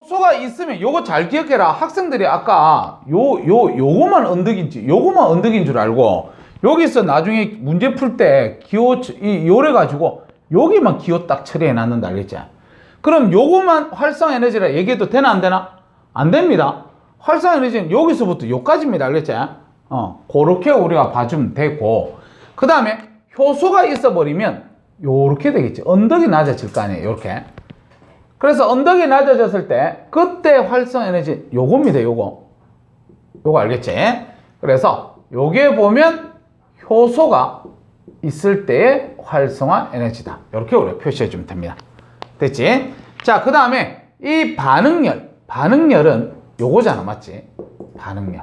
효소가 있으면 요거 잘 기억해라. 학생들이 아까 요거만 언덕인 줄 알고 여기서 나중에 문제 풀 때 요래 가지고 여기만 기호 딱 처리해 놨는다 알겠지? 그럼 요거만 활성 에너지라 얘기해도 되나 안 되나? 안 됩니다. 활성 에너지는 여기서부터 요까지입니다. 알겠지? 그렇게 우리가 봐주면 되고, 그 다음에 효소가 있어 버리면 요렇게 되겠지. 언덕이 낮아질 거 아니에요. 요렇게. 그래서 언덕이 낮아졌을 때 그때 활성 에너지 요겁니다. 요거 알겠지? 그래서 요게 보면 효소가 있을 때의 활성화 에너지다. 이렇게 우리가 표시해 주면 됩니다. 됐지? 자, 그 다음에 이 반응열은 요거잖아. 맞지? 반응열.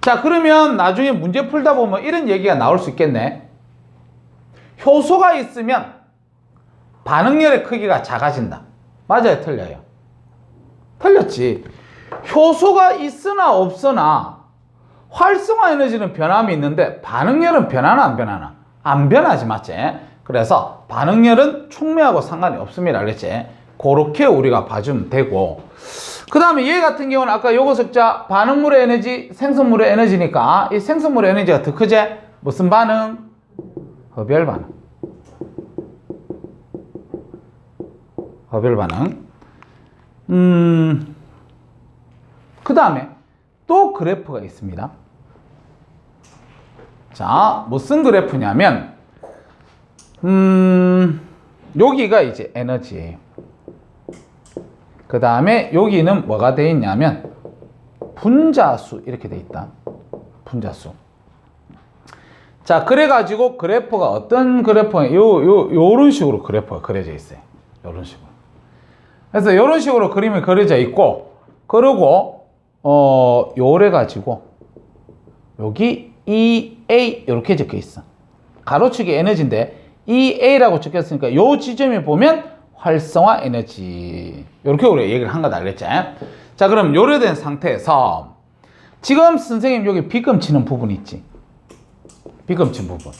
자, 그러면 나중에 문제 풀다 보면 이런 얘기가 나올 수 있겠네. 효소가 있으면 반응열의 크기가 작아진다. 맞아요? 틀려요? 틀렸지. 효소가 있으나 없으나 활성화 에너지는 변함이 있는데 반응열은 변하나 안 변하나? 안 변하지. 맞지? 그래서 반응열은 촉매하고 상관이 없습니다. 알겠지? 그렇게 우리가 봐주면 되고, 그 다음에 얘 같은 경우는 아까 요거 적자 반응물의 에너지, 생성물의 에너지니까 이 생성물의 에너지가 더 크지? 무슨 반응? 흡열 반응. 흡열 반응. 그 다음에 또 그래프가 있습니다. 자, 무슨 그래프냐면 여기가 이제 에너지예요. 그 다음에 여기는 뭐가 되어 있냐면 분자수 이렇게 되어 있다. 분자수. 자, 그래가지고 그래프가 어떤 그래프가 요런 식으로 그래프가 그려져 있어요. 요런 식으로. 그래서 요런 식으로 그림이 그려져 있고, 그리고 요래 가지고 여기 EA 이렇게 적혀 있어. 가로축이 에너지인데 EA라고 적혔으니까 요 지점에 보면 활성화 에너지. 이렇게 우리가 얘기를 한 거다. 알겠지? 자, 그럼 요래 된 상태에서 지금 선생님 여기 빗금치는 부분이 있지. 빗금친 부분.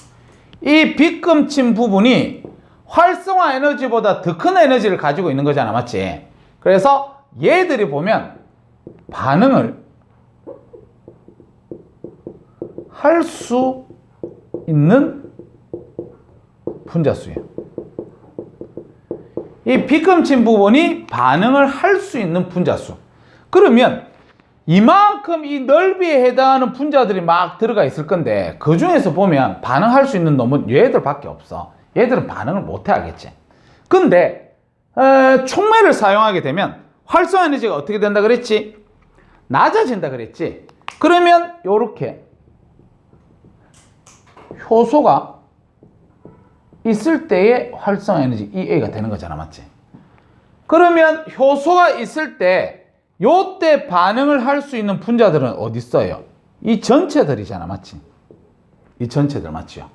이 빗금친 부분이 활성화 에너지보다 더 큰 에너지를 가지고 있는 거잖아. 맞지? 그래서 얘들이 보면 반응을 할 수 있는 분자수예요. 이 빗금친 부분이 반응을 할 수 있는 분자수. 그러면 이만큼 이 넓이에 해당하는 분자들이 막 들어가 있을 건데 그 중에서 보면 반응할 수 있는 놈은 얘들밖에 없어. 얘들은 반응을 못해. 알겠지? 근데 촉매를 사용하게 되면 활성화 에너지가 어떻게 된다 그랬지? 낮아진다 그랬지? 그러면 요렇게 효소가 있을 때의 활성화 에너지 EA가 되는 거잖아. 맞지? 그러면 효소가 있을 때 요때 반응을 할 수 있는 분자들은 어디 있어요? 이 전체들이잖아. 맞지? 이 전체들 맞죠?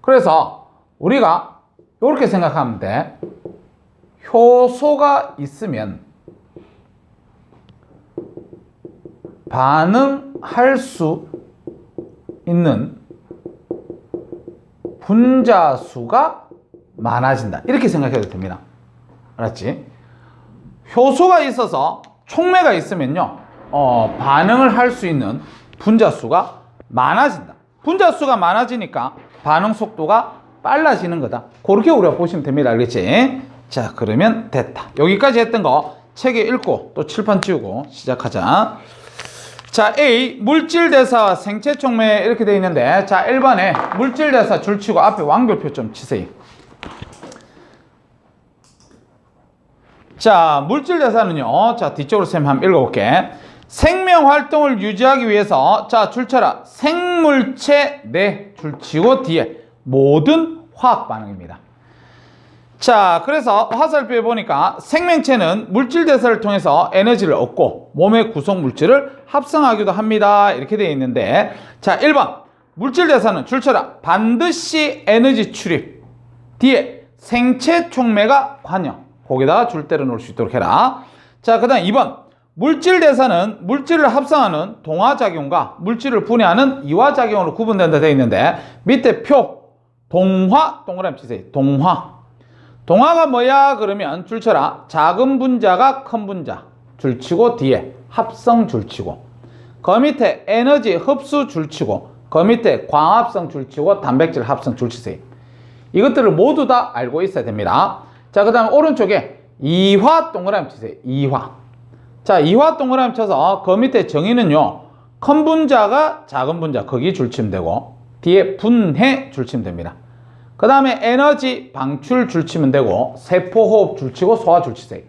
그래서 우리가 이렇게 생각하면 돼. 효소가 있으면 반응할 수 있는 분자수가 많아진다. 이렇게 생각해도 됩니다. 알았지? 효소가 있어서 촉매가 있으면요, 반응을 할 수 있는 분자수가 많아진다. 분자수가 많아지니까 반응 속도가 빨라지는 거다. 그렇게 우리가 보시면 됩니다. 알겠지? 자, 그러면 됐다. 여기까지 했던 거 책에 읽고 또 칠판 치우고 시작하자. 자, A, 물질대사 생체촉매 이렇게 되어 있는데, 자, 1번에 물질대사 줄치고 앞에 완결표 좀 치세요. 자, 물질대사는요, 자, 뒤쪽으로 쌤 한번 읽어볼게. 생명활동을 유지하기 위해서, 자, 줄쳐라. 생물체 내 줄치고 뒤에 모든 화학반응입니다. 자, 그래서 화살표에 보니까 생명체는 물질대사를 통해서 에너지를 얻고 몸의 구성물질을 합성하기도 합니다. 이렇게 되어 있는데, 자, 1번 물질대사는 줄쳐라. 반드시 에너지 출입 뒤에 생체 촉매가 관여. 거기다가 줄 때려 놓을 수 있도록 해라. 자, 그 다음 2번 물질대사는 물질을 합성하는 동화작용과 물질을 분해하는 이화작용으로 구분된다 되어 있는데, 밑에 표 동화 동그라미 치세요. 동화. 동화가 뭐야? 그러면 줄쳐라. 작은 분자가 큰 분자 줄치고 뒤에 합성 줄치고 그 밑에 에너지 흡수 줄치고 그 밑에 광합성 줄치고 단백질 합성 줄치세요. 이것들을 모두 다 알고 있어야 됩니다. 자, 그 다음 오른쪽에 이화 동그라미 치세요. 이화. 자, 이화 동그라미 쳐서 그 밑에 정의는요. 큰 분자가 작은 분자 거기 줄치면 되고 뒤에 분해 줄치면 됩니다. 그 다음에 에너지 방출 줄치면 되고 세포호흡 줄치고 소화 줄치세요.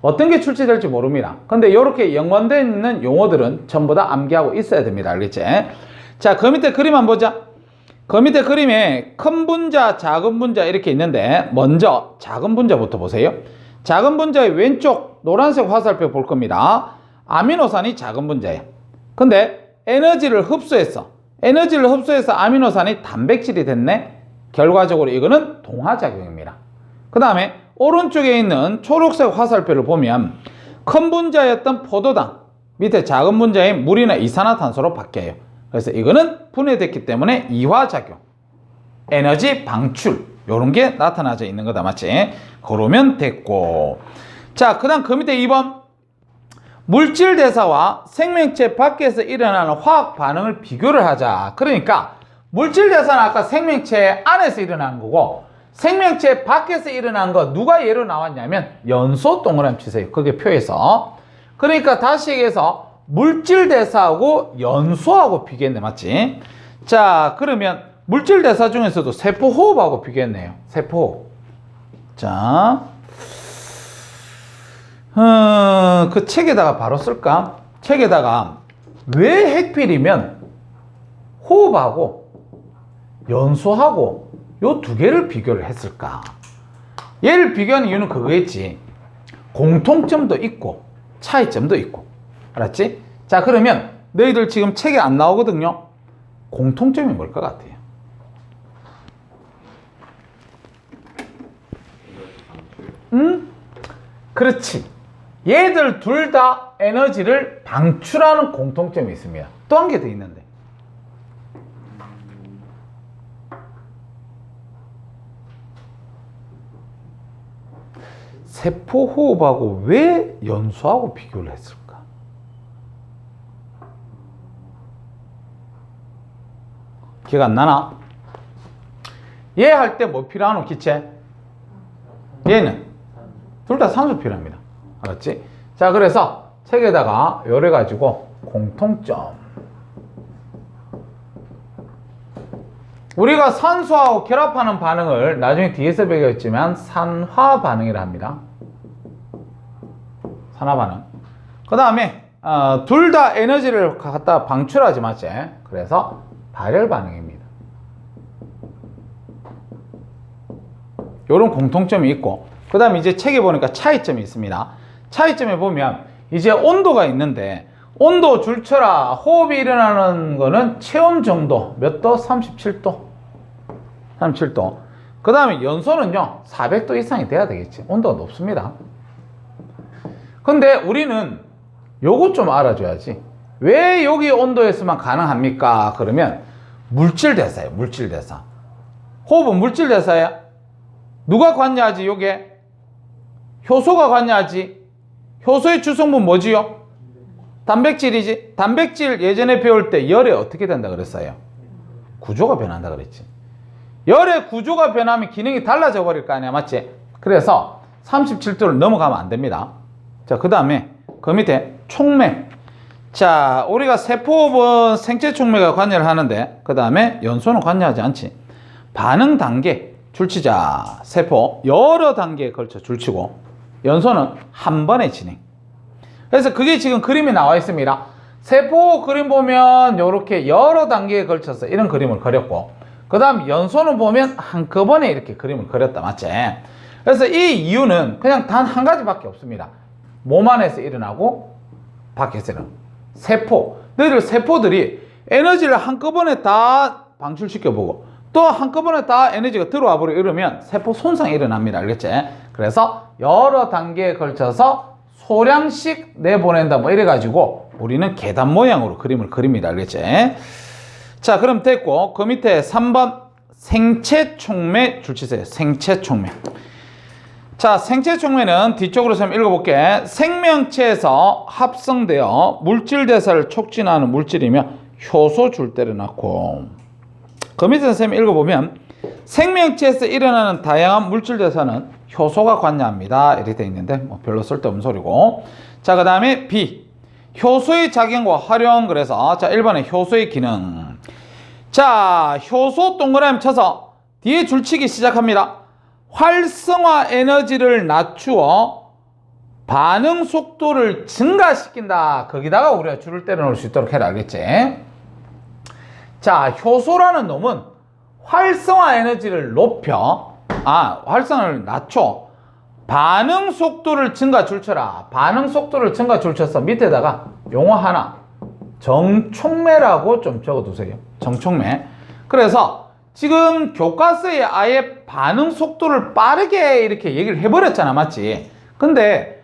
어떤 게 출치될지 모릅니다. 근데 이렇게 연관되어 있는 용어들은 전부 다 암기하고 있어야 됩니다. 알겠지? 자, 그 밑에 그림 한번 보자. 그 밑에 그림에 큰 분자, 작은 분자 이렇게 있는데 먼저 작은 분자부터 보세요. 작은 분자의 왼쪽 노란색 화살표 볼 겁니다. 아미노산이 작은 분자예요. 근데 에너지를 흡수해서 아미노산이 단백질이 됐네. 결과적으로 이거는 동화작용입니다. 그 다음에 오른쪽에 있는 초록색 화살표를 보면 큰 분자였던 포도당 밑에 작은 분자인 물이나 이산화탄소로 바뀌어요. 그래서 이거는 분해됐기 때문에 이화작용, 에너지 방출 이런 게 나타나져 있는 거다. 맞지? 그러면 됐고. 자, 그 다음 그 밑에 2번 물질 대사와 생명체 밖에서 일어나는 화학 반응을 비교를 하자. 그러니까 물질 대사는 아까 생명체 안에서 일어나는 거고 생명체 밖에서 일어난 거 누가 예로 나왔냐면 연소 동그라미 치세요. 그게 표에서. 그러니까 다시 얘기해서 물질 대사하고 연소하고 비교했네. 맞지? 자, 그러면 물질 대사 중에서도 세포 호흡하고 비교했네요. 세포 호흡. 자, 그 책에다가 바로 쓸까? 책에다가 왜 핵필이면 호흡하고 연소하고 요 두 개를 비교를 했을까? 얘를 비교하는 이유는 그거겠지. 공통점도 있고 차이점도 있고. 알았지? 자, 그러면 너희들 지금 책에 안 나오거든요. 공통점이 뭘 것 같아요? 그렇지. 얘들 둘 다 에너지를 방출하는 공통점이 있습니다. 또 한 개 더 있는데. 세포 호흡하고 왜 연소하고 비교를 했을까? 기억 안 나나? 얘 할 때 뭐 필요하노? 기체? 얘는 둘 다 산소 필요합니다. 알았지? 자, 그래서 책에다가 요래 가지고 공통점. 우리가 산소하고 결합하는 반응을 나중에 뒤에서 배웠지만 산화 반응이라 합니다. 산화 반응. 그 다음에 둘 다 에너지를 갖다 방출하지 맞지? 그래서 발열 반응입니다. 이런 공통점이 있고, 그 다음에 이제 책에 보니까 차이점이 있습니다. 차이점에 보면 이제 온도가 있는데 온도 줄쳐라. 호흡이 일어나는 거는 체온 정도. 몇 도? 37도. 37도. 그 다음에 연소는요 400도 이상이 돼야 되겠지. 온도가 높습니다. 근데 우리는 요거 좀 알아줘야지. 왜 여기 온도에서만 가능합니까? 그러면 물질 대사예요. 물질 대사. 호흡은 물질 대사야. 누가 관여하지? 요게 효소가 관여하지. 효소의 주성분 뭐지요? 단백질이지. 단백질 예전에 배울 때 열에 어떻게 된다 그랬어요? 구조가 변한다 그랬지. 열의 구조가 변하면 기능이 달라져 버릴 거 아니야. 맞지? 그래서 37도를 넘어가면 안 됩니다. 자, 그 다음에 그 밑에 촉매. 자, 우리가 세포호흡은 생체 촉매가 관여를 하는데 그 다음에 연소는 관여하지 않지. 반응 단계 줄치자. 세포 여러 단계에 걸쳐 줄치고 연소는 한 번에 진행. 그래서 그게 지금 그림이 나와 있습니다. 세포 그림 보면 이렇게 여러 단계에 걸쳐서 이런 그림을 그렸고, 그 다음 연소는 보면 한꺼번에 이렇게 그림을 그렸다. 맞지? 그래서 이 이유는 그냥 단 한 가지밖에 없습니다. 몸 안에서 일어나고 밖에서 일어나고. 세포. 너희들 세포들이 에너지를 한꺼번에 다 방출시켜보고 또 한꺼번에 다 에너지가 들어와 버리고 이러면 세포 손상이 일어납니다. 알겠지? 그래서 여러 단계에 걸쳐서 소량씩 내보낸다 뭐 이래가지고 우리는 계단 모양으로 그림을 그립니다. 알겠지? 자, 그럼 됐고 그 밑에 3번 생체 촉매 줄치세요. 생체 촉매. 자, 생체 촉매는 뒤쪽으로 좀 읽어볼게. 생명체에서 합성되어 물질 대사를 촉진하는 물질이며 효소 줄 때를 낳고. 그 밑에 선생님이 읽어보면 생명체에서 일어나는 다양한 물질 대사는 효소가 관여합니다. 이렇게 되어 있는데 뭐 별로 쓸데없는 소리고. 자, 그 다음에 B. 효소의 작용과 활용. 그래서 자, 1번에 효소의 기능. 자, 효소 동그라미 쳐서 뒤에 줄치기 시작합니다. 활성화 에너지를 낮추어 반응 속도를 증가시킨다. 거기다가 우리가 줄을 때려 놓을 수 있도록 해라. 알겠지? 자, 효소라는 놈은 활성화 에너지를 활성화를 낮춰 반응 속도를 증가 줄쳐라. 반응 속도를 증가 줄쳐서 밑에다가 용어 하나 정촉매라고 좀 적어두세요. 정촉매. 그래서 지금 교과서에 아예 반응 속도를 빠르게 이렇게 얘기를 해버렸잖아. 맞지? 근데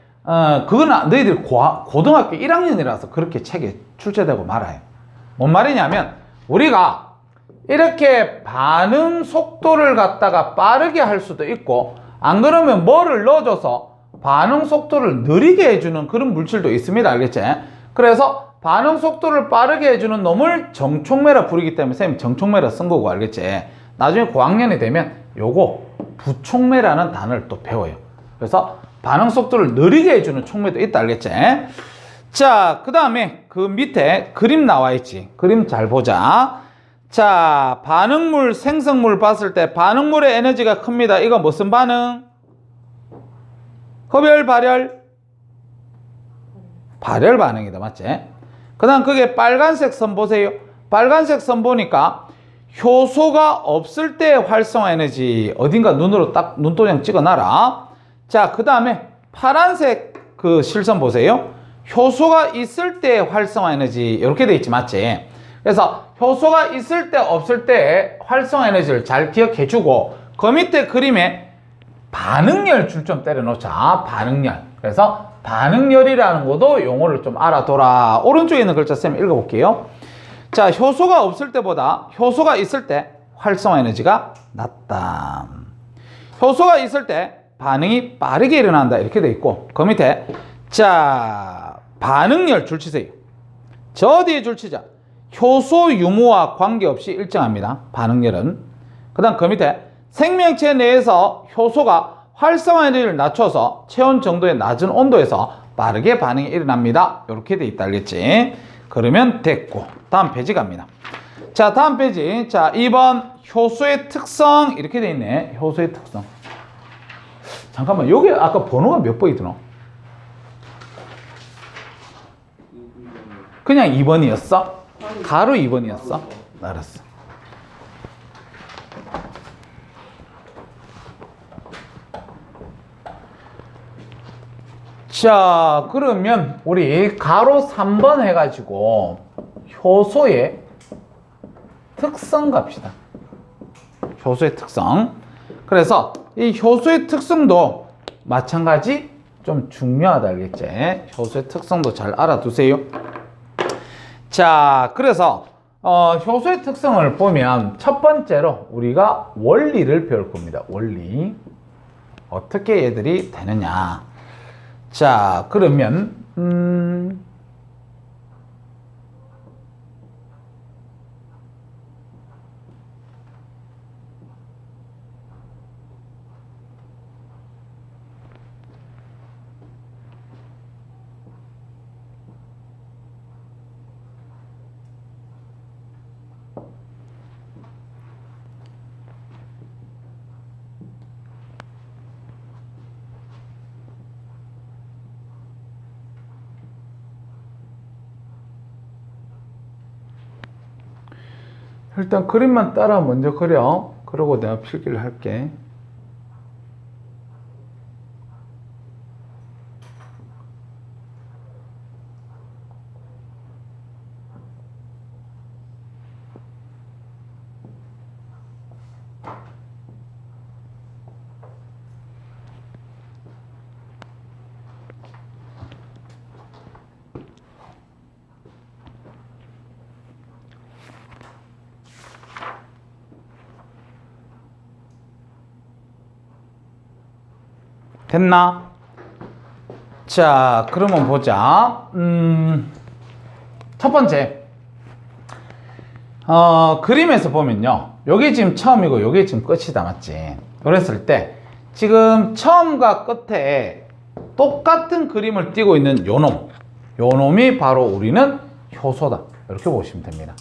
그건 너희들 고등학교 1학년이라서 그렇게 책에 출제되고 말아요. 뭔 말이냐면 우리가 이렇게 반응 속도를 갖다가 빠르게 할 수도 있고 안 그러면 뭐를 넣어줘서 반응 속도를 느리게 해주는 그런 물질도 있습니다. 알겠지? 그래서 반응 속도를 빠르게 해주는 놈을 정촉매라 부르기 때문에 선생님 정촉매라 쓴 거고. 알겠지? 나중에 고학년이 되면 요거 부촉매라는 단어를 또 배워요. 그래서 반응 속도를 느리게 해주는 촉매도 있다. 알겠지? 자, 그 다음에 그 밑에 그림 나와 있지. 그림 잘 보자. 자, 반응물, 생성물 봤을 때 반응물의 에너지가 큽니다. 이거 무슨 반응? 흡열, 발열? 발열 반응이다. 맞지? 그 다음 그게 빨간색 선 보세요. 빨간색 선 보니까 효소가 없을 때 활성화 에너지 어딘가 눈으로 딱 눈도장 찍어놔라. 자, 그 다음에 파란색 그 실선 보세요. 효소가 있을 때 활성화 에너지 이렇게 돼 있지. 맞지? 그래서 효소가 있을 때 없을 때 활성화 에너지를 잘 기억해 주고 그 밑에 그림에 반응열 줄 좀 때려 놓자. 반응열. 그래서 반응열이라는 것도 용어를 좀 알아둬라. 오른쪽에 있는 글자 쌤 읽어볼게요. 자, 효소가 없을 때보다 효소가 있을 때 활성화 에너지가 낮다. 효소가 있을 때 반응이 빠르게 일어난다. 이렇게 돼 있고 그 밑에 자, 반응열 줄 치세요. 저 뒤에 줄 치자. 효소 유무와 관계없이 일정합니다. 반응열은. 그 다음 그 밑에 생명체 내에서 효소가 활성화 에너지를 낮춰서 체온 정도의 낮은 온도에서 빠르게 반응이 일어납니다. 이렇게 돼 있다. 알겠지? 그러면 됐고 다음 페이지 갑니다. 자, 다음 페이지. 자, 2번 효소의 특성 이렇게 돼 있네. 효소의 특성. 잠깐만, 여기 아까 번호가 몇 번이 드노? 그냥 2번이었어? 가로 2번이었어? 알았어. 자, 그러면 우리 가로 3번 해가지고 효소의 특성 갑시다. 효소의 특성. 그래서 이 효소의 특성도 마찬가지 좀 중요하다. 알겠지? 효소의 특성도 잘 알아두세요. 자, 그래서 효소의 특성을 보면 첫 번째로 우리가 원리를 배울 겁니다. 원리. 어떻게 얘들이 되느냐. 자, 그러면 일단 그림만 따라 먼저 그려. 그러고 내가 필기를 할게. 됐나? 자, 그러면 보자. 첫 번째. 그림에서 보면요. 요게 지금 처음이고 요게 지금 끝이다. 맞지? 그랬을 때 지금 처음과 끝에 똑같은 그림을 띄고 있는 요놈. 요놈이 바로 우리는 효소다. 이렇게 보시면 됩니다.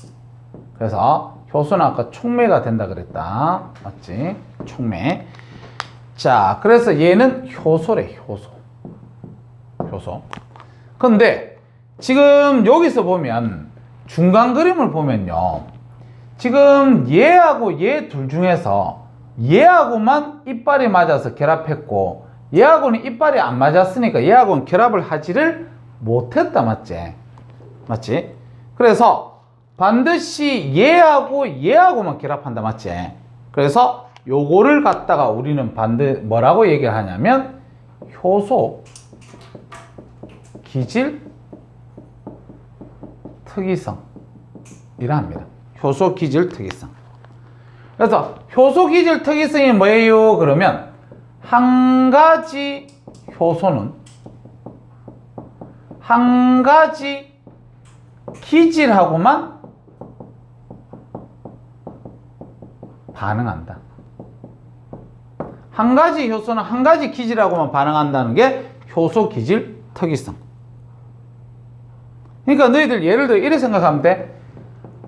그래서 효소는 아까 촉매가 된다 그랬다. 맞지? 촉매. 자, 그래서 얘는 효소래. 효소. 근데 지금 여기서 보면 중간 그림을 보면요. 지금 얘하고 얘 둘 중에서 얘하고만 이빨이 맞아서 결합했고 얘하고는 이빨이 안 맞았으니까 얘하고는 결합을 하지를 못했다. 맞지? 그래서 반드시 얘하고만 결합한다. 맞지? 그래서 요거를 갖다가 우리는 뭐라고 얘기를 하냐면 효소 기질 특이성이라 합니다. 효소 기질 특이성. 그래서 효소 기질 특이성이 뭐예요? 그러면 한 가지 효소는 한 가지 기질하고만 반응한다. 한 가지 효소는 한 가지 기질하고만 반응한다는 게 효소 기질 특이성. 그러니까 너희들 예를 들어 이렇게 생각하면 돼.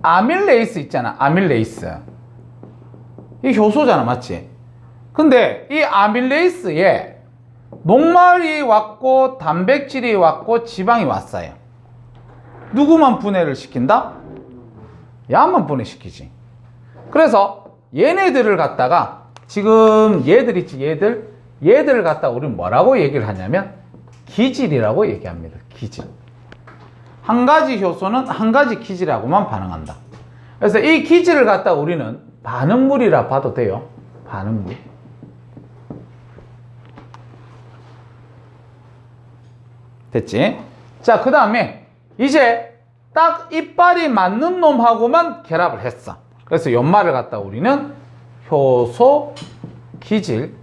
아밀레이스 있잖아. 아밀레이스. 이 효소잖아. 맞지? 근데 이 아밀레이스에 녹말이 왔고 단백질이 왔고 지방이 왔어요. 누구만 분해를 시킨다? 야만 분해시키지. 그래서 얘네들을 갖다가 지금 얘들 있지, 얘들을 갖다가 우리는 뭐라고 얘기를 하냐면 기질이라고 얘기합니다. 기질. 한 가지 효소는 한 가지 기질하고만 반응한다. 그래서 이 기질을 갖다가 우리는 반응물이라 봐도 돼요. 반응물. 됐지? 자, 그 다음에 이제 딱 이빨이 맞는 놈하고만 결합을 했어. 그래서 연말을 갖다 우리는 효소 기질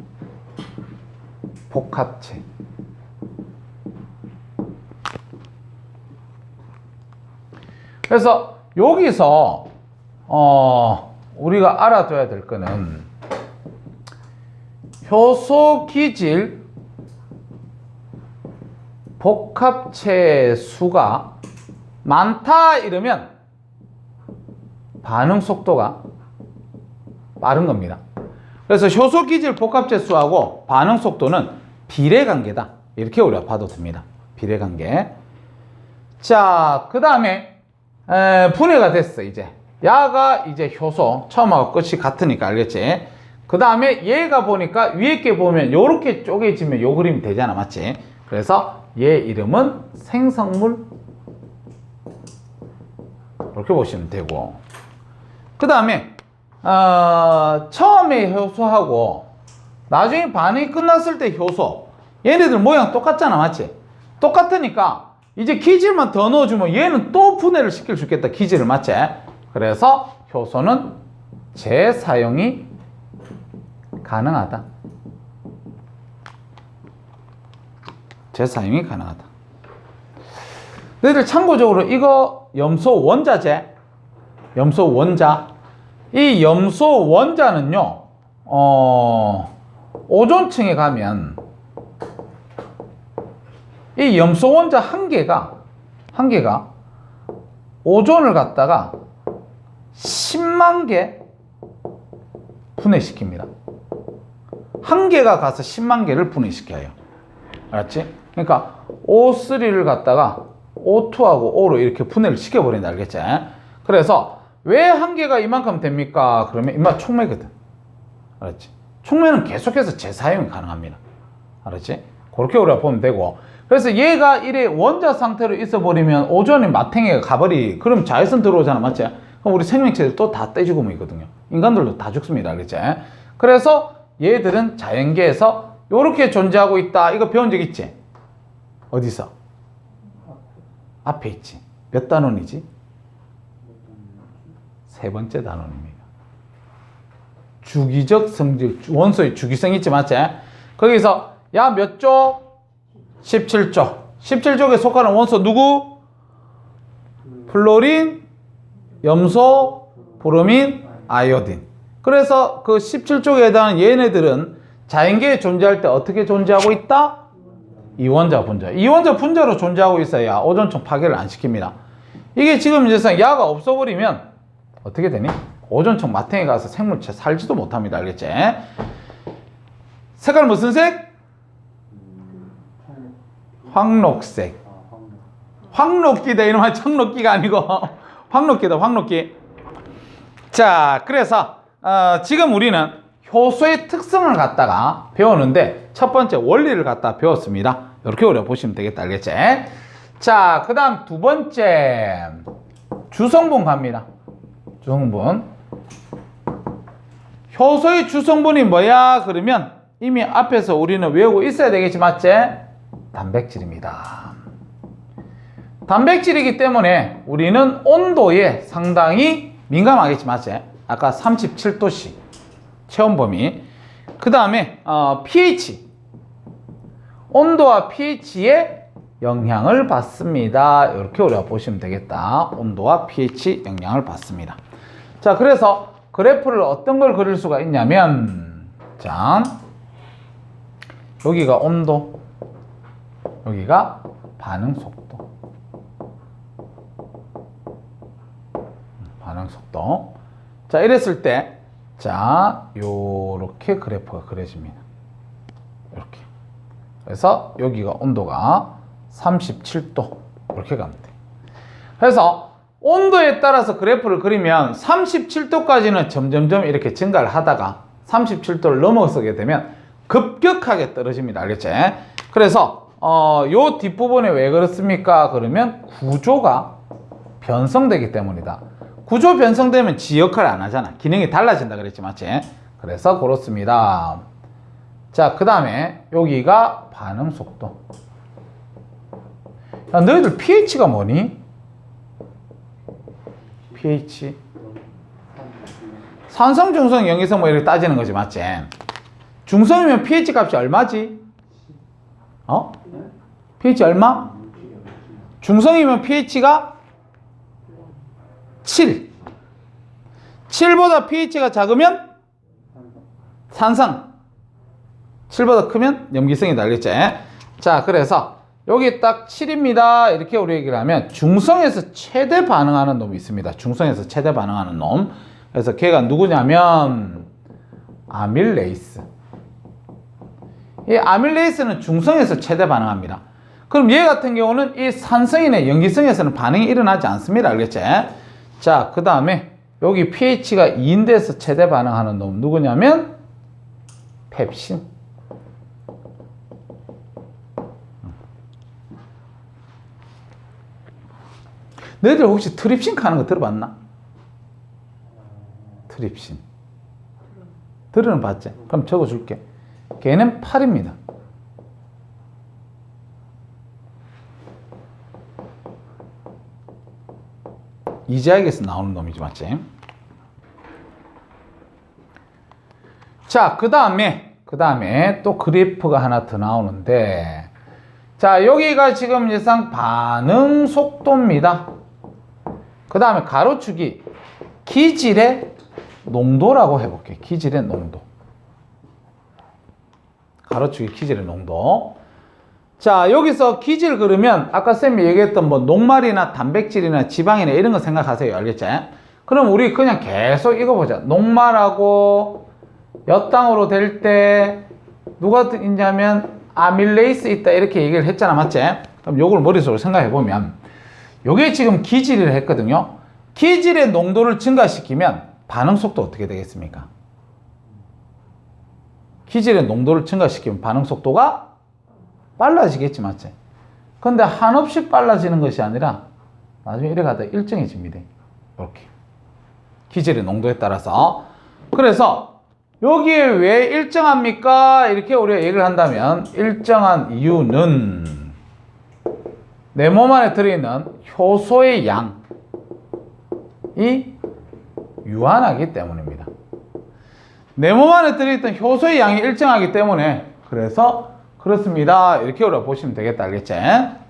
복합체. 그래서 여기서 우리가 알아둬야 될 거는 효소 기질 복합체 수가 많다 이러면 반응 속도가 빠른 겁니다. 그래서 효소 기질 복합체 수하고 반응 속도는 비례관계다. 이렇게 우리가 봐도 됩니다. 비례관계. 자, 그 다음에 분해가 됐어. 이제 야가 이제 효소 처음하고 끝이 같으니까 알겠지? 그 다음에 얘가 보니까 위에 게 보면 요렇게 쪼개지면 요 그림이 되잖아. 맞지? 그래서 얘 이름은 생성물. 이렇게 보시면 되고, 그 다음에 처음에 효소하고 나중에 반응이 끝났을 때 효소, 얘네들 모양 똑같잖아. 맞지? 똑같으니까 이제 기질만 더 넣어주면 얘는 또 분해를 시킬 수 있겠다. 기질을. 맞지? 그래서 효소는 재사용이 가능하다. 재사용이 가능하다. 너희들 참고적으로 이거 염소 원자재, 염소 원자, 이 염소 원자는요 오존층에 가면 이 염소 원자 한 개가 오존을 갖다가 10만 개 분해시킵니다. 한 개가 가서 10만 개를 분해시켜요. 알았지? 그러니까 O3를 갖다가 O2하고 O로 이렇게 분해를 시켜버린다. 알겠지? 그래서 왜 한 개가 이만큼 됩니까? 그러면 이만 촉매거든. 알았지? 촉매는 계속해서 재사용이 가능합니다. 알았지? 그렇게 우리가 보면 되고, 그래서 얘가 이래 원자 상태로 있어버리면 오존이 마탱이가 가버리, 그럼 자외선 들어오잖아. 맞지? 그럼 우리 생명체들 또 다 떼죽으면 있거든요. 인간들도 다 죽습니다. 알겠지? 그래서 얘들은 자연계에서 이렇게 존재하고 있다. 이거 배운 적 있지? 어디서? 앞에 있지. 몇 단원이지? 세 번째 단원입니다. 주기적 성질, 원소의 주기성 있지. 맞지? 거기서 야, 몇 조? 17조. 17족에 속하는 원소 누구? 플로린, 염소, 브로민, 아이오딘. 그래서 그 17족에 해당하는 얘네들은 자연계에 존재할 때 어떻게 존재하고 있다? 이원자 분자. 이원자 분자로 존재하고 있어야 오존층 파괴를 안 시킵니다. 이게 지금 이제 야가 없어버리면 어떻게 되니? 오존층 마탱에 가서 생물체 살지도 못합니다. 알겠지? 색깔 무슨 색? 황록색. 황록기다. 이놈아, 청록기가 아니고 황록기다. 황록기. 자, 그래서 지금 우리는 효소의 특성을 갖다가 배우는데 첫 번째 원리를 갖다 배웠습니다. 이렇게 우리가 보시면 되겠다. 알겠지? 자, 그 다음 두 번째 주성분 갑니다. 주성분. 효소의 주성분이 뭐야? 그러면 이미 앞에서 우리는 외우고 있어야 되겠지, 맞지? 단백질입니다. 단백질이기 때문에 우리는 온도에 상당히 민감하겠지, 맞지? 아까 37도씨 체온범위. 그 다음에 pH. 온도와 pH에 영향을 받습니다. 이렇게 우리가 보시면 되겠다. 온도와 pH 영향을 받습니다. 자, 그래서 그래프를 어떤 걸 그릴 수가 있냐면, 자, 여기가 온도, 여기가 반응 속도. 반응 속도. 자, 이랬을 때, 자, 요렇게 그래프가 그려집니다. 이렇게. 그래서 여기가 온도가 37도. 이렇게 가면 돼. 그래서 온도에 따라서 그래프를 그리면 37도까지는 점점점 이렇게 증가를 하다가 37도를 넘어서게 되면 급격하게 떨어집니다. 알겠지? 그래서 요 뒷부분에 왜 그렇습니까? 그러면 구조가 변성되기 때문이다. 구조 변성되면 지 역할을 안 하잖아. 기능이 달라진다 그랬지, 맞지? 그래서 그렇습니다. 자, 그 다음에 여기가 반응 속도. 야, 너희들 pH가 뭐니? pH. 산성, 중성, 영이성 뭐 이렇게 따지는 거지, 맞지? 중성이면 pH 값이 얼마지? pH 얼마? 중성이면 pH가 7. 7보다 pH가 작으면 산성. 7보다 크면 염기성이다. 알겠지? 자, 그래서 여기 딱 7입니다. 이렇게 우리 얘기를 하면 중성에서 최대 반응하는 놈이 있습니다. 중성에서 최대 반응하는 놈. 그래서 걔가 누구냐면 아밀레이스. 이 아밀레이스는 중성에서 최대 반응합니다. 그럼 얘 같은 경우는 이 산성이나 염기성에서는 반응이 일어나지 않습니다. 알겠지? 자, 그 다음에 여기 pH가 2인데서 최대 반응하는 놈 누구냐면 펩신. 너희들 혹시 트립신 하는 거 들어봤나? 트립신. 들어는 봤지? 그럼 적어줄게. 걔는 8입니다. 이지학에서 나오는 놈이지, 맞지? 자, 그 다음에 또 그래프가 하나 더 나오는데, 자, 여기가 지금 예상 반응 속도입니다. 그 다음에 가로축이 기질의 농도라고 해볼게. 기질의 농도. 가로축이 기질의 농도. 자, 여기서 기질 그러면 아까 쌤이 얘기했던 뭐 녹말이나 단백질이나 지방이나 이런 거 생각하세요. 알겠지? 그럼 우리 그냥 계속 이거 보자. 녹말하고 엿당으로 될 때 누가 있냐면 아밀레이스 있다 이렇게 얘기를 했잖아. 맞지? 그럼 요걸 머릿속으로 생각해 보면 요게 지금 기질을 했거든요. 기질의 농도를 증가시키면 반응 속도 어떻게 되겠습니까? 기질의 농도를 증가시키면 반응 속도가 빨라지겠지, 맞지? 근데 한없이 빨라지는 것이 아니라 나중에 이래 가다 일정해집니다. 이렇게. 기질의 농도에 따라서. 그래서 여기에 왜 일정합니까? 이렇게 우리가 얘기를 한다면 일정한 이유는 내 몸 안에 들어있는 효소의 양이 유한하기 때문입니다. 내 몸 안에 들어있던 효소의 양이 일정하기 때문에 그래서 그렇습니다. 이렇게 보시면 되겠다. 알겠지?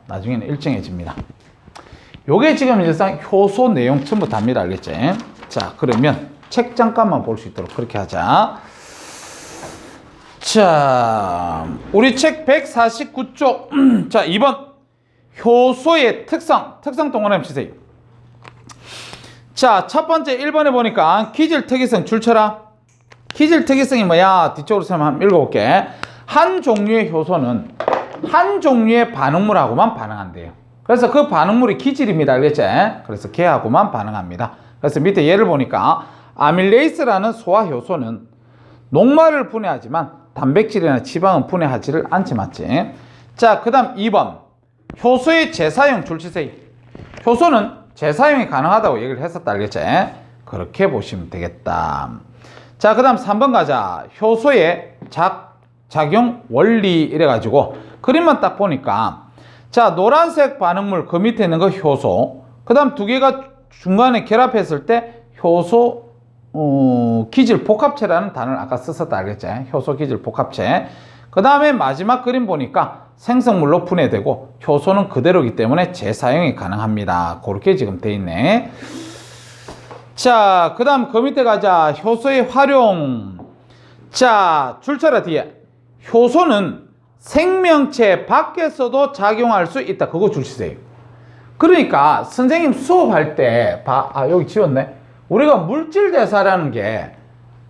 나중에는 일정해집니다. 요게 지금 일상 효소 내용 전부 답니다. 알겠지? 자, 그러면 책 잠깐만 볼 수 있도록 그렇게 하자. 자, 우리 책 149쪽. 자, 2번. 효소의 특성 동그라미 치세요. 자, 첫 번째 1번에 보니까 기질 특이성 줄쳐라. 기질 특이성이 뭐야? 뒤쪽으로 한번 읽어볼게. 한 종류의 효소는 한 종류의 반응물하고만 반응한대요. 그래서 그 반응물이 기질입니다. 알겠지? 그래서 걔하고만 반응합니다. 그래서 밑에 예를 보니까 아밀레이스라는 소화 효소는 녹말을 분해하지만 단백질이나 지방은 분해하지를 않지, 맞지? 자, 그 다음 2번. 효소의 재사용 줄치세요. 효소는 재사용이 가능하다고 얘기를 했었다. 알겠지? 그렇게 보시면 되겠다. 자, 그 다음 3번 가자. 효소의 작용 원리 이래가지고 그림만 딱 보니까 자, 노란색 반응물 그 밑에 있는 거 효소, 그 다음 두 개가 중간에 결합했을 때 효소 기질 복합체라는 단어를 아까 썼었다. 알겠지? 효소 기질 복합체. 그 다음에 마지막 그림 보니까 생성물로 분해되고 효소는 그대로이기 때문에 재사용이 가능합니다. 그렇게 지금 돼 있네. 자, 그 다음 그 밑에 가자. 효소의 활용. 자, 줄쳐라 뒤에. 효소는 생명체 밖에서도 작용할 수 있다. 그거 줄치세요. 그러니까 선생님 수업할 때 여기 지웠네. 우리가 물질대사라는 게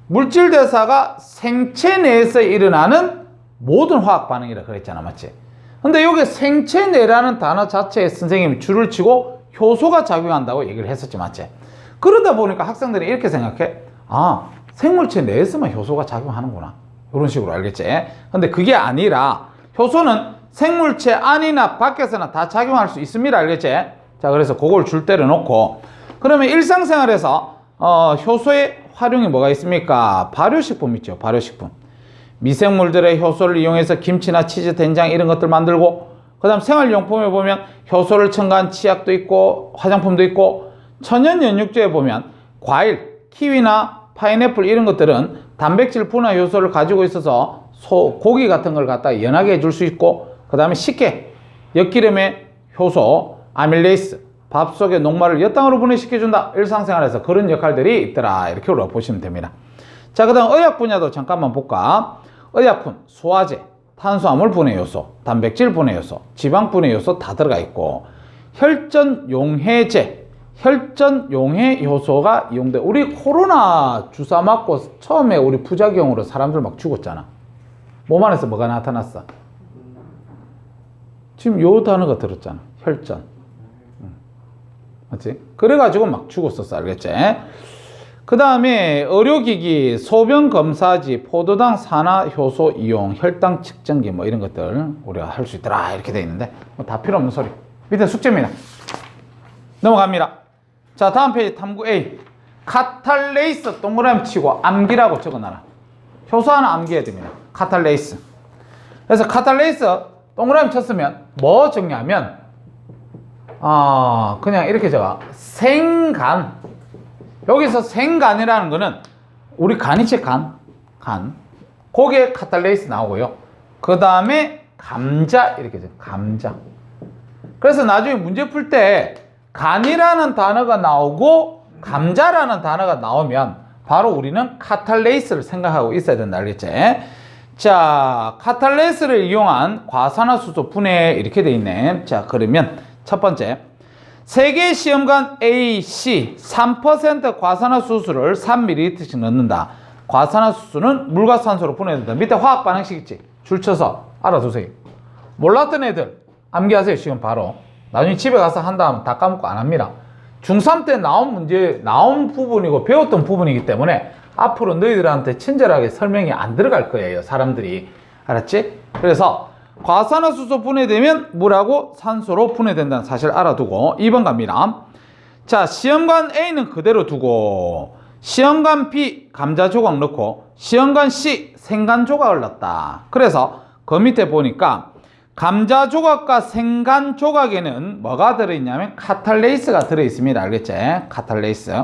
물질대사가 생체 내에서 일어나는 모든 화학 반응이라 그랬잖아. 맞지? 근데 여기 생체 내라는 단어 자체에 선생님이 줄을 치고 효소가 작용한다고 얘기를 했었지. 맞지? 그러다 보니까 학생들이 이렇게 생각해. 아, 생물체 내에서만 효소가 작용하는구나. 이런 식으로 알겠지? 근데 그게 아니라 효소는 생물체 안이나 밖에서나 다 작용할 수 있습니다. 알겠지? 자, 그래서 그걸 줄 때려 놓고 그러면 일상생활에서 효소의 활용이 뭐가 있습니까? 발효식품 있죠. 발효식품. 미생물들의 효소를 이용해서 김치나 치즈, 된장 이런 것들 만들고 그 다음 생활용품에 보면 효소를 첨가한 치약도 있고 화장품도 있고 천연연육제에 보면 과일, 키위나 파인애플 이런 것들은 단백질 분화 효소를 가지고 있어서 고기 같은 걸 갖다 연하게 해줄 수 있고 그 다음에 식혜, 엿기름의 효소, 아밀레이스, 밥 속의 녹말을 엿당으로 분해시켜준다. 일상생활에서 그런 역할들이 있더라. 이렇게 보시면 됩니다. 자, 그 다음 의학 분야도 잠깐만 볼까. 의약품, 소화제, 탄수화물 분해 요소, 단백질 분해 요소, 지방 분해 요소 다 들어가 있고 혈전 용해제, 혈전 용해 효소가 이용돼. 우리 코로나 주사 맞고 처음에 우리 부작용으로 사람들 막 죽었잖아. 몸 안에서 뭐가 나타났어? 지금 요 단어가 들었잖아. 혈전. 맞지? 그래가지고 막 죽었었어. 알겠지? 그 다음에 의료기기, 소변검사지, 포도당 산화효소 이용, 혈당 측정기 뭐 이런 것들 우리가 할 수 있더라. 이렇게 돼 있는데 뭐 다 필요 없는 소리. 밑에 숙제입니다. 넘어갑니다. 자, 다음 페이지 탐구 A. 카탈레이스 동그라미 치고 암기라고 적어놔라. 효소 하나 암기해야 됩니다. 카탈레이스. 그래서 카탈레이스 동그라미 쳤으면 뭐 적냐면 그냥 이렇게 적어. 생간. 여기서 생간이라는 거는 우리 간이체 간. 거기에 카탈레이스 나오고요. 그 다음에 감자 이렇게 적어. 감자. 그래서 나중에 문제 풀 때 간이라는 단어가 나오고 감자라는 단어가 나오면 바로 우리는 카탈레이스를 생각하고 있어야 된다. 알겠지? 자, 카탈레이스를 이용한 과산화수소 분해 이렇게 돼 있네. 자, 그러면 첫 번째 세계 시험관 A, C 3% 과산화수소를 3ml씩 넣는다. 과산화수소는 물과 산소로 분해된다. 밑에 화학 반응식 있지? 줄 쳐서 알아두세요. 몰랐던 애들 암기하세요. 지금 바로. 나중에 집에 가서 한 다음 다 까먹고 안 합니다. 중3 때 나온 부분이고 배웠던 부분이기 때문에 앞으로 너희들한테 친절하게 설명이 안 들어갈 거예요. 사람들이. 알았지? 그래서 과산화수소 분해되면 물하고 산소로 분해된다는 사실 알아두고 2번 갑니다. 자, 시험관 A는 그대로 두고 시험관 B 감자 조각 넣고 시험관 C 생간 조각을 넣었다. 그래서 그 밑에 보니까 감자 조각과 생간 조각에는 뭐가 들어있냐면 카탈레이스가 들어있습니다. 알겠지? 카탈레이스.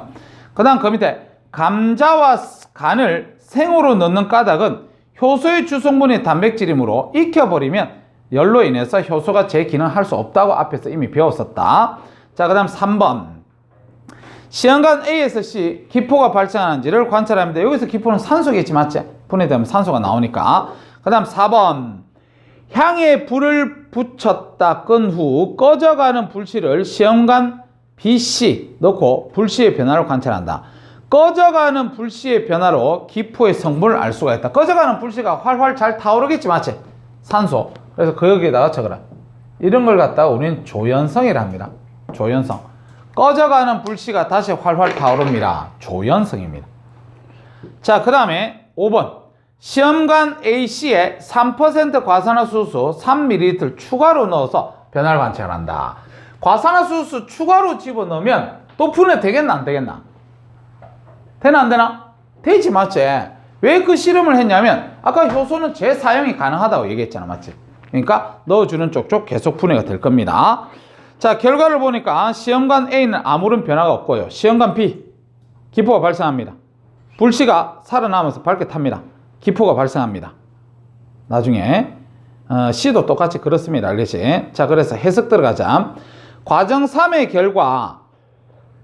그 다음 그 밑에 감자와 간을 생으로 넣는 까닭은 효소의 주성분이 단백질이므로 익혀버리면 열로 인해서 효소가 제 기능을 할 수 없다고 앞에서 이미 배웠었다. 자, 그 다음 3번. 시험관 A에서 C 기포가 발생하는지를 관찰합니다. 여기서 기포는 산소겠지, 맞지? 분해되면 산소가 나오니까. 그 다음 4번. 향에 불을 붙였다 끈 후 꺼져가는 불씨를 시험관 BC 넣고 불씨의 변화를 관찰한다. 꺼져가는 불씨의 변화로 기포의 성분을 알 수가 있다. 꺼져가는 불씨가 활활 잘 타오르겠지, 맞지? 산소. 그래서 그 여기에다가 적어라. 이런 걸 갖다가 우리는 조연성이라 합니다. 조연성. 꺼져가는 불씨가 다시 활활 타오릅니다. 조연성입니다. 자, 그 다음에 5번. 시험관 AC에 3% 과산화수소 3ml 추가로 넣어서 변화를 관찰한다. 과산화수소 추가로 집어넣으면 또 분해 되겠나 안 되겠나? 되나 안 되나? 되지, 맞지? 왜 그 실험을 했냐면 아까 효소는 재사용이 가능하다고 얘기했잖아, 맞지? 그러니까 넣어주는 쪽쪽 계속 분해가 될 겁니다. 자, 결과를 보니까 시험관 A는 아무런 변화가 없고요. 시험관 B 기포가 발생합니다. 불씨가 살아남아서 밝게 탑니다. 기포가 발생합니다. 나중에 C도 똑같이 그렇습니다. 알겠지? 자, 그래서 해석 들어가자. 과정 3의 결과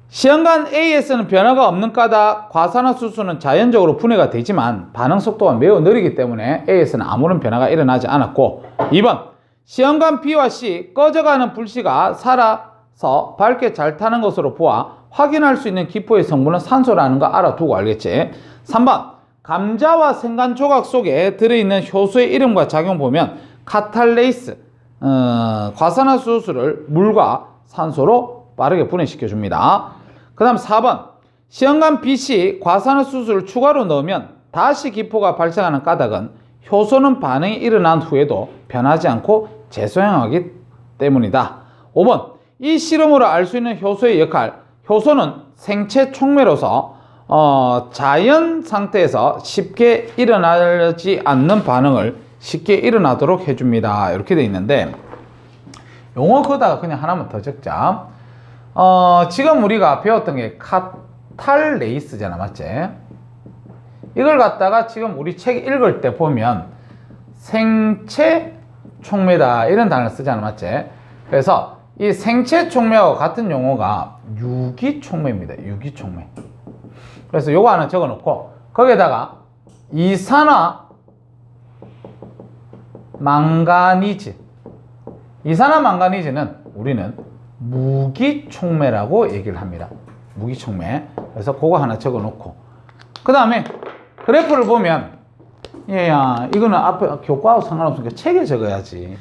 시험관 A에서는 변화가 없는 까닭 과산화수소는 자연적으로 분해가 되지만 반응 속도가 매우 느리기 때문에 A에서는 아무런 변화가 일어나지 않았고, 2번 시험관 B와 C 꺼져가는 불씨가 살아서 밝게 잘 타는 것으로 보아 확인할 수 있는 기포의 성분은 산소라는 거 알아두고 알겠지? 3번 감자와 생간 조각 속에 들어있는 효소의 이름과 작용 보면 카탈레이스 과산화수소를 물과 산소로 빠르게 분해시켜 줍니다. 그 다음 4번 시험관 BC 과산화수소를 추가로 넣으면 다시 기포가 발생하는 까닭은 효소는 반응이 일어난 후에도 변하지 않고 재소용하기 때문이다. 5번 이 실험으로 알 수 있는 효소의 역할. 효소는 생체 촉매로서 자연 상태에서 쉽게 일어나지 않는 반응을 쉽게 일어나도록 해줍니다. 이렇게 돼 있는데 용어 거다가 그냥 하나만 더 적자. 지금 우리가 배웠던 게 카탈레이스잖아, 맞지? 이걸 갖다가 지금 우리 책 읽을 때 보면 생체 촉매다 이런 단어를 쓰잖아, 맞지? 그래서 이 생체 촉매와 같은 용어가 유기촉매입니다. 유기촉매. 그래서 요거 하나 적어 놓고 거기에다가 이산화 망가니즈. 이산화 망가니즈는 우리는 무기촉매라고 얘기를 합니다. 무기촉매. 그래서 그거 하나 적어 놓고 그 다음에 그래프를 보면 얘야 이거는 앞에 교과하고 상관없으니까 책에 적어야지.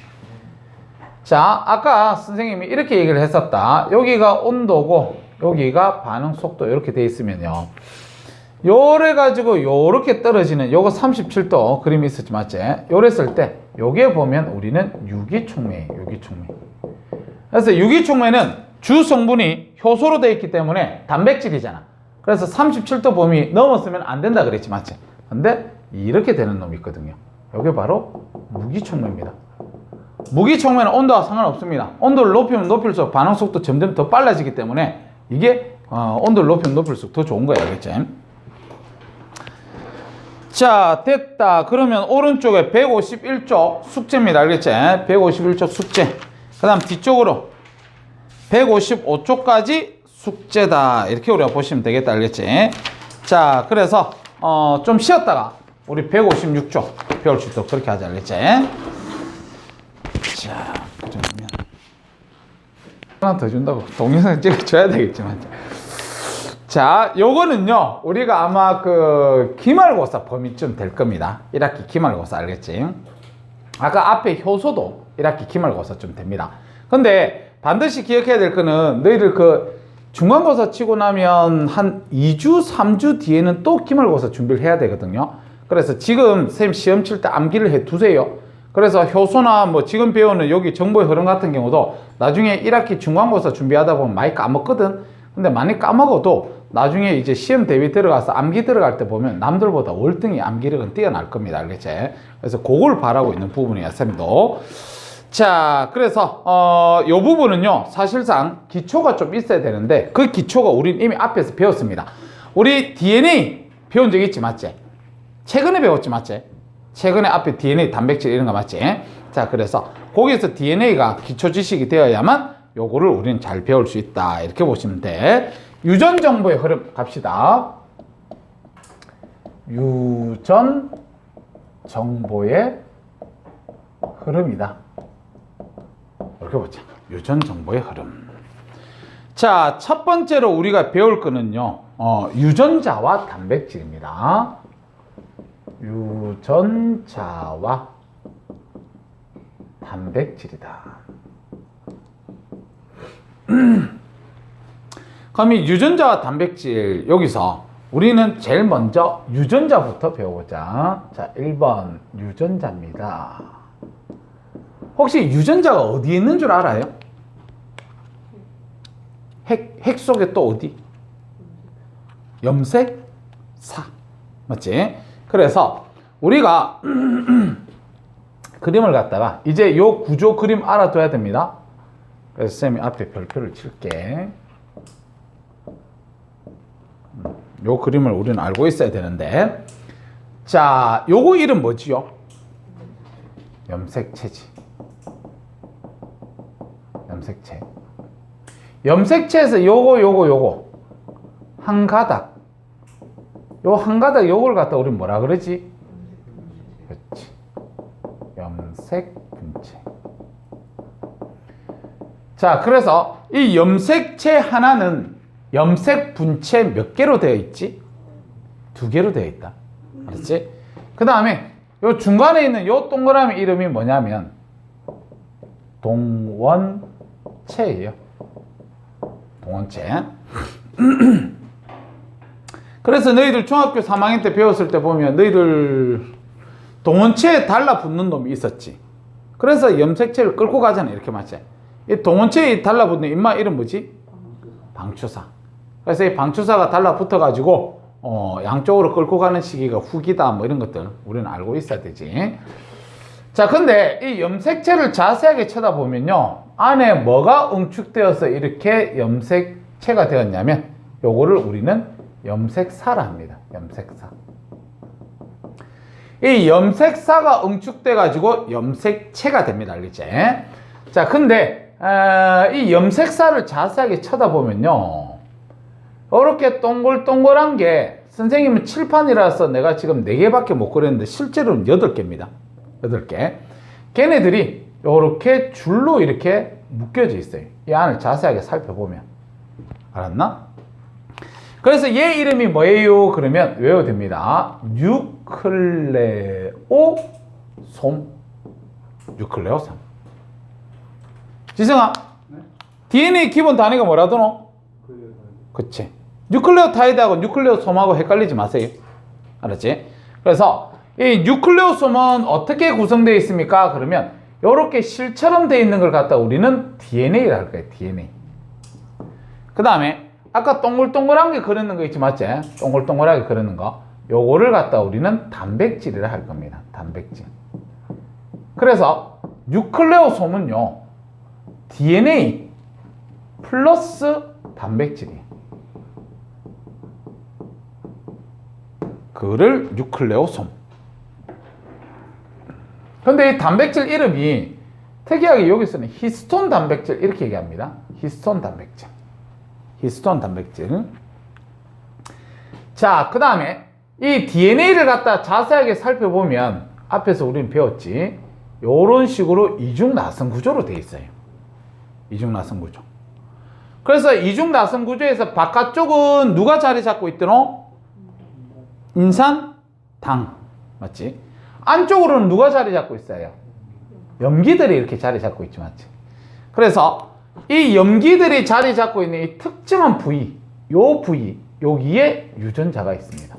자, 아까 선생님이 이렇게 얘기를 했었다. 여기가 온도고 여기가 반응 속도 이렇게 돼 있으면요, 요래 가지고 요렇게 떨어지는 요거 37도 그림이 있었지, 맞지? 요랬을 때 요게 보면 우리는 유기촉매예요. 유기촉매. 그래서 유기촉매는 주 성분이 효소로 되어 있기 때문에 단백질이잖아. 그래서 37도 범위 넘었으면 안 된다 그랬지, 맞지? 근데 이렇게 되는 놈이 있거든요. 요게 바로 무기촉매입니다. 무기촉매는 온도와 상관없습니다. 온도를 높이면 높일수록 반응 속도 점점 더 빨라지기 때문에 이게 온도를 높이면 높일수록 더 좋은 거예요. 알겠지? 자, 됐다. 그러면 오른쪽에 151쪽 숙제입니다. 알겠지? 151쪽 숙제. 그 다음 뒤쪽으로 155쪽까지 숙제다. 이렇게 우리가 보시면 되겠다. 알겠지? 자, 그래서 좀 쉬었다가 우리 156쪽 배울 수 있도록 그렇게 하자. 알겠지? 자, 그러면 하나 더 준다고 동영상 찍어줘야 되겠지만, 자, 요거는요 우리가 아마 그 기말고사 범위쯤 될 겁니다. 1학기 기말고사. 알겠지? 아까 앞에 효소도 1학기 기말고사쯤 됩니다. 근데 반드시 기억해야 될 거는 너희들 그 중간고사 치고 나면 한 2주 3주 뒤에는 또 기말고사 준비를 해야 되거든요. 그래서 지금 선생님 시험 칠 때 암기를 해 두세요. 그래서 효소나 뭐 지금 배우는 여기 정보의 흐름 같은 경우도 나중에 1학기 중간고사 준비하다 보면 많이 까먹거든. 근데 많이 까먹어도 나중에 이제 시험 대비 들어가서 암기 들어갈 때 보면 남들보다 월등히 암기력은 뛰어날 겁니다. 알겠지? 그래서 그걸 바라고 있는 부분이야, 쌤도. 자, 그래서 요 부분은요 사실상 기초가 좀 있어야 되는데 그 기초가 우린 이미 앞에서 배웠습니다. 우리 DNA 배운 적 있지, 맞지? 최근에 배웠지, 맞지? 최근에 앞에 DNA 단백질 이런 거 맞지? 자, 그래서 거기서 DNA가 기초 지식이 되어야만 요거를 우리는 잘 배울 수 있다. 이렇게 보시면 돼. 유전 정보의 흐름 갑시다. 유전 정보의 흐름이다. 이렇게 보자. 유전 정보의 흐름. 자, 첫 번째로 우리가 배울 거는요, 유전자와 단백질입니다. 유전자와 단백질이다. 그럼 이 유전자와 단백질, 여기서 우리는 제일 먼저 유전자부터 배워보자. 자, 1번 유전자입니다. 혹시 유전자가 어디에 있는 줄 알아요? 핵 속에 또 어디? 염색사. 맞지? 그래서 우리가 그림을 갖다가 이제 요 구조 그림 알아둬야 됩니다. 그래서 쌤이 앞에 별표를 칠게. 요 그림을 우리는 알고 있어야 되는데, 자, 요거 이름 뭐지요? 염색체지. 염색체. 염색체에서 요거 한 가닥, 요 한 가닥 요걸 갖다 우리 뭐라 그러지? 그렇지. 염색분체. 자, 그래서 이 염색체 하나는 염색분체 몇 개로 되어 있지? 2개로 되어 있다. 알았지? 그 다음에 요 중간에 있는 요 동그라미 이름이 뭐냐면 동원체예요. 동원체. 그래서 너희들 중학교 3학년 때 배웠을 때 보면 너희들 동원체에 달라붙는 놈이 있었지. 그래서 염색체를 끌고 가잖아. 이렇게 맞지? 이 동원체에 달라붙는 인마 이름 뭐지? 방추사. 그래서 이 방추사가 달라붙어 가지고 양쪽으로 끌고 가는 시기가 후기다 뭐 이런 것들 우리는 알고 있어야 되지. 자, 근데 이 염색체를 자세하게 쳐다보면요, 안에 뭐가 응축되어서 이렇게 염색체가 되었냐면 요거를 우리는 염색사라 합니다. 염색사. 이 염색사가 응축돼 가지고 염색체가 됩니다. 알겠지? 자, 근데 이 염색사를 자세하게 쳐다보면요, 이렇게 동글동글한 게 선생님은 칠판이라서 내가 지금 4개밖에 못 그렸는데 실제로는 8개입니다. 8개. 걔네들이 이렇게 줄로 이렇게 묶여져 있어요. 이 안을 자세하게 살펴보면. 알았나? 그래서 얘 이름이 뭐예요? 그러면 외워도 됩니다. 뉴클레오솜. 뉴클레오솜. 지성아, 네? DNA 기본 단위가 뭐라더노? 그치. 뉴클레오타이드하고 뉴클레오솜하고 헷갈리지 마세요. 알았지? 그래서 이 뉴클레오솜은 어떻게 구성되어 있습니까? 그러면 이렇게 실처럼 되어 있는 걸 갖다 우리는 DNA라 할 거예요. DNA. 그 다음에 아까 동글동글한 게 그리는 거 있지, 맞지? 동글동글하게 그리는 거, 요거를 갖다 우리는 단백질이라 할 겁니다. 단백질. 그래서 뉴클레오솜은요, DNA 플러스 단백질이에요. 그를 뉴클레오솜. 근데 이 단백질 이름이 특이하게 여기서는 히스톤 단백질 이렇게 얘기합니다. 히스톤 단백질. 히스톤 단백질. 자, 그 다음에 이 DNA를 갖다 자세하게 살펴보면 앞에서 우리는 배웠지, 요런 식으로 이중나선 구조로 되어 있어요. 이중나선 구조. 그래서 이중나선 구조에서 바깥쪽은 누가 자리 잡고 있더노? 인산, 당. 맞지? 안쪽으로는 누가 자리 잡고 있어요? 염기들이 이렇게 자리 잡고 있지, 맞지? 그래서 이 염기들이 자리 잡고 있는 이 특정한 부위, 요 부위, 여기에 유전자가 있습니다.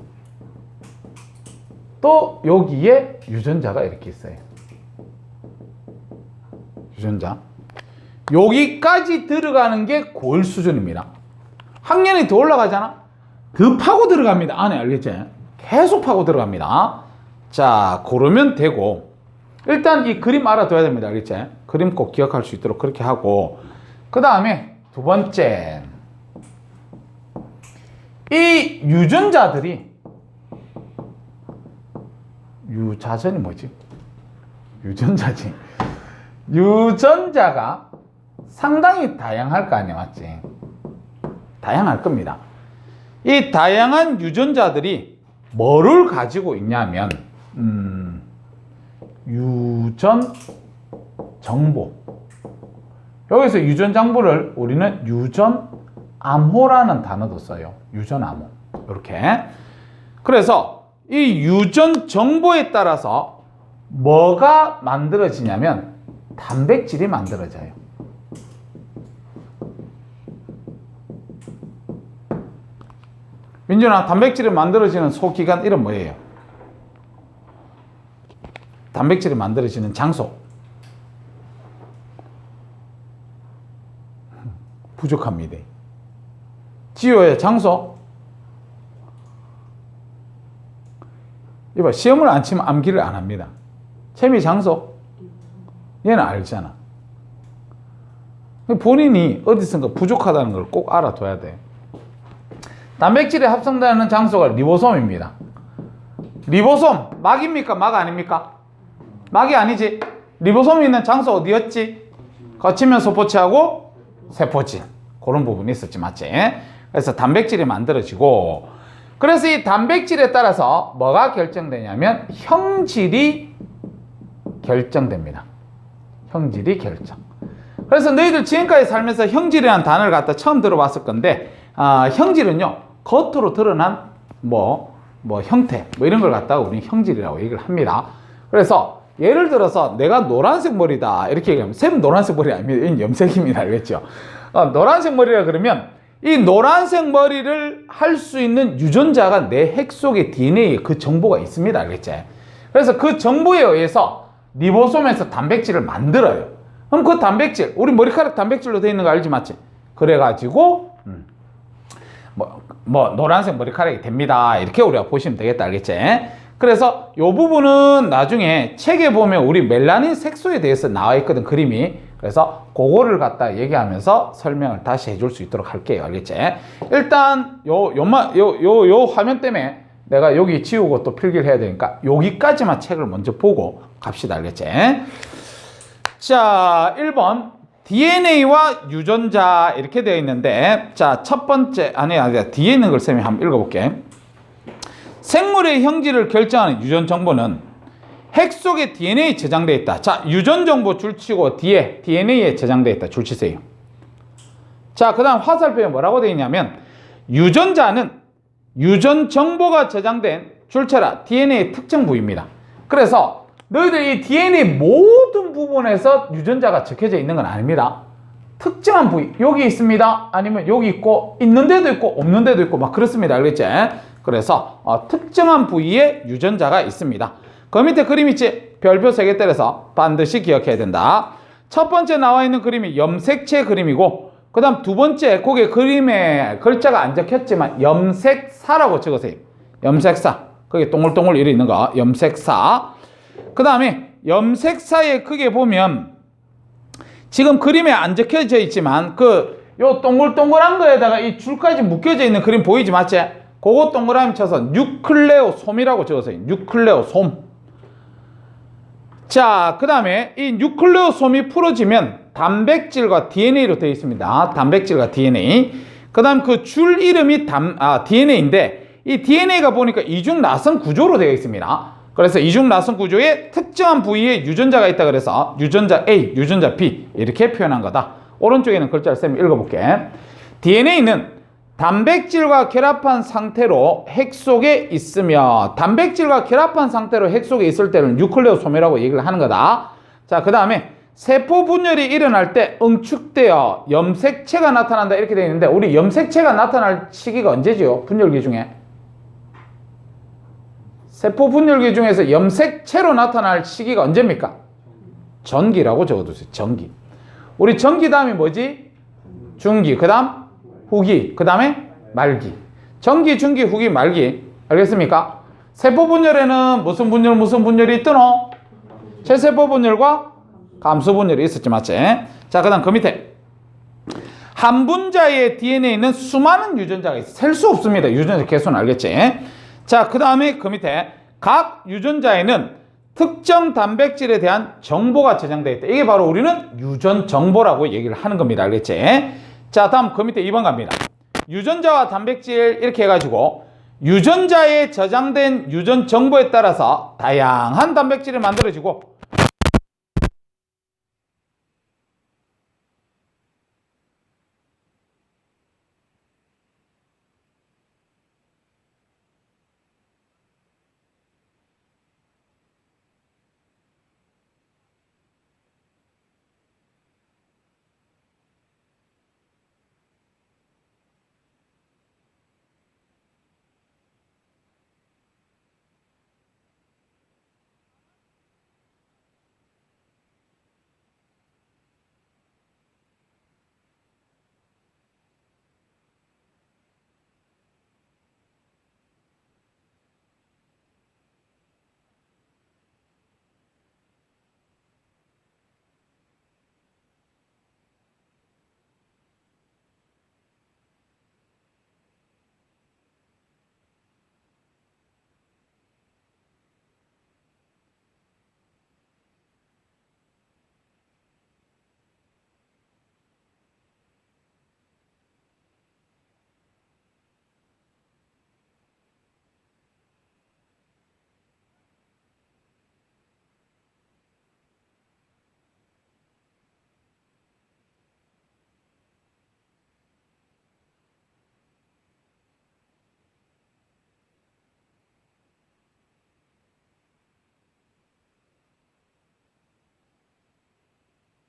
또 여기에 유전자가 이렇게 있어요. 유전자. 여기까지 들어가는 게 고일 수준입니다. 학년이 더 올라가잖아? 더 파고 들어갑니다. 안에, 알겠지? 계속 파고 들어갑니다. 자, 그러면 되고, 일단 이 그림 알아둬야 됩니다. 알겠지? 그림 꼭 기억할 수 있도록 그렇게 하고, 그 다음에 두 번째, 이 유전자들이 유자전이 뭐지? 유전자지. 유전자가 상당히 다양할 거 아니야, 맞지? 다양할 겁니다. 이 다양한 유전자들이 뭐를 가지고 있냐면 유전 정보. 여기서 유전 정보를 우리는 유전 암호라는 단어도 써요. 유전 암호. 이렇게. 그래서 이 유전 정보에 따라서 뭐가 만들어지냐면 단백질이 만들어져요. 민준아, 단백질이 만들어지는 소기관 이름 뭐예요? 단백질이 만들어지는 장소. 부족합니다. 지효의 장소. 이봐, 시험을 안 치면 암기를 안 합니다. 채미 장소. 얘는 알잖아. 본인이 어디선가 부족하다는 걸 꼭 알아둬야 돼. 단백질이 합성되는 장소가 리보솜입니다. 리보솜, 막입니까? 막 아닙니까? 막이 아니지. 리보솜이 있는 장소 어디였지? 거치면 소포체하고 세포질. 그런 부분이 있었지, 맞지? 그래서 단백질이 만들어지고, 그래서 이 단백질에 따라서 뭐가 결정되냐면 형질이 결정됩니다. 형질이 결정. 그래서 너희들 지금까지 살면서 형질이라는 단어를 갖다 처음 들어봤을 건데, 형질은요, 겉으로 드러난 형태, 이런 걸 갖다가 우리는 형질이라고 얘기를 합니다. 그래서 예를 들어서 내가 노란색 머리다 이렇게 얘기하면 쌤 노란색 머리 아닙니다. 이건 염색입니다. 알겠죠? 노란색 머리라 그러면 이 노란색 머리를 할 수 있는 유전자가 내 핵 속의 DNA에 그 정보가 있습니다. 알겠지? 그래서 그 정보에 의해서 리보솜에서 단백질을 만들어요. 그럼 그 단백질, 우리 머리카락 단백질로 되어 있는 거 알지, 맞지? 그래가지고 노란색 머리카락이 됩니다. 이렇게 우리가 보시면 되겠다. 알겠지? 그래서 이 부분은 나중에 책에 보면 우리 멜라닌 색소에 대해서 나와 있거든, 그림이. 그래서 그거를 갖다 얘기하면서 설명을 다시 해줄 수 있도록 할게요. 알겠지? 일단 요 화면 때문에 내가 여기 지우고 또 필기를 해야 되니까 여기까지만 책을 먼저 보고 갑시다. 알겠지? 자, 1번 DNA와 유전자 이렇게 되어 있는데, 자, 첫 번째, 뒤에 있는 걸 쌤이 한번 읽어볼게. 생물의 형질을 결정하는 유전 정보는 핵 속에 DNA에 저장되어 있다. 자, 유전 정보 줄치고 뒤에 DNA에 저장되어 있다. 줄치세요. 자, 그 다음 화살표에 뭐라고 되어 있냐면 유전자는 유전 정보가 저장된 줄쳐라 DNA 특정 부위입니다. 그래서 너희들이 이 DNA 모든 부분에서 유전자가 적혀져 있는 건 아닙니다. 특정한 부위, 여기 있습니다. 아니면 여기 있고, 있는 데도 있고, 없는 데도 있고, 막 그렇습니다. 알겠지? 그래서 특정한 부위에 유전자가 있습니다. 그 밑에 그림 있지? 별표 3개 때려서 반드시 기억해야 된다. 첫 번째 나와 있는 그림이 염색체 그림이고, 그 다음 두 번째, 거기에 그림에 글자가 안 적혔지만 염색사라고 적으세요. 염색사. 거기 동글동글 이렇게 있는 거, 염색사. 그 다음에 염색사에 크게 보면 지금 그림에 안 적혀져 있지만 요 동글동글한 거에다가 이 줄까지 묶여져 있는 그림 보이지, 맞지? 그거 동그라미 쳐서 뉴클레오솜이라고 적으세요. 뉴클레오솜. 자, 그 다음에 이 뉴클레오솜이 풀어지면 단백질과 DNA로 되어 있습니다. 단백질과 DNA. 그 다음 그 줄 이름이 DNA인데, 이 DNA가 보니까 이중 나선 구조로 되어 있습니다. 그래서 이중 나선 구조에 특정한 부위에 유전자가 있다 그래서 유전자 A, 유전자 B 이렇게 표현한 거다. 오른쪽에는 글자를 쌤이 읽어볼게. DNA는 단백질과 결합한 상태로 핵 속에 있으며, 단백질과 결합한 상태로 핵 속에 있을 때는 뉴클레오솜이라고 얘기를 하는 거다. 자, 그 다음에 세포 분열이 일어날 때 응축되어 염색체가 나타난다 이렇게 되어 있는데, 우리 염색체가 나타날 시기가 언제지요? 분열기 중에. 세포 분열기 중에서 염색체로 나타날 시기가 언제입니까? 전기라고 적어두세요. 전기. 우리 전기 다음이 뭐지? 중기. 그 다음 후기. 그 다음에 말기. 전기, 중기, 후기, 말기. 알겠습니까? 세포 분열에는 무슨 분열이 있더노? 체세포 분열과 감수 분열이 있었지, 맞지? 자, 그 다음 그 밑에 한 분자의 DNA에는 수많은 유전자가 있어. 셀 수 없습니다. 유전자 개수는. 알겠지? 자, 그 다음에 그 밑에 각 유전자에는 특정 단백질에 대한 정보가 저장되어 있다. 이게 바로 우리는 유전 정보라고 얘기를 하는 겁니다. 알겠지? 자, 다음 그 밑에 2번 갑니다. 유전자와 단백질 이렇게 해가지고 유전자에 저장된 유전 정보에 따라서 다양한 단백질이 만들어지고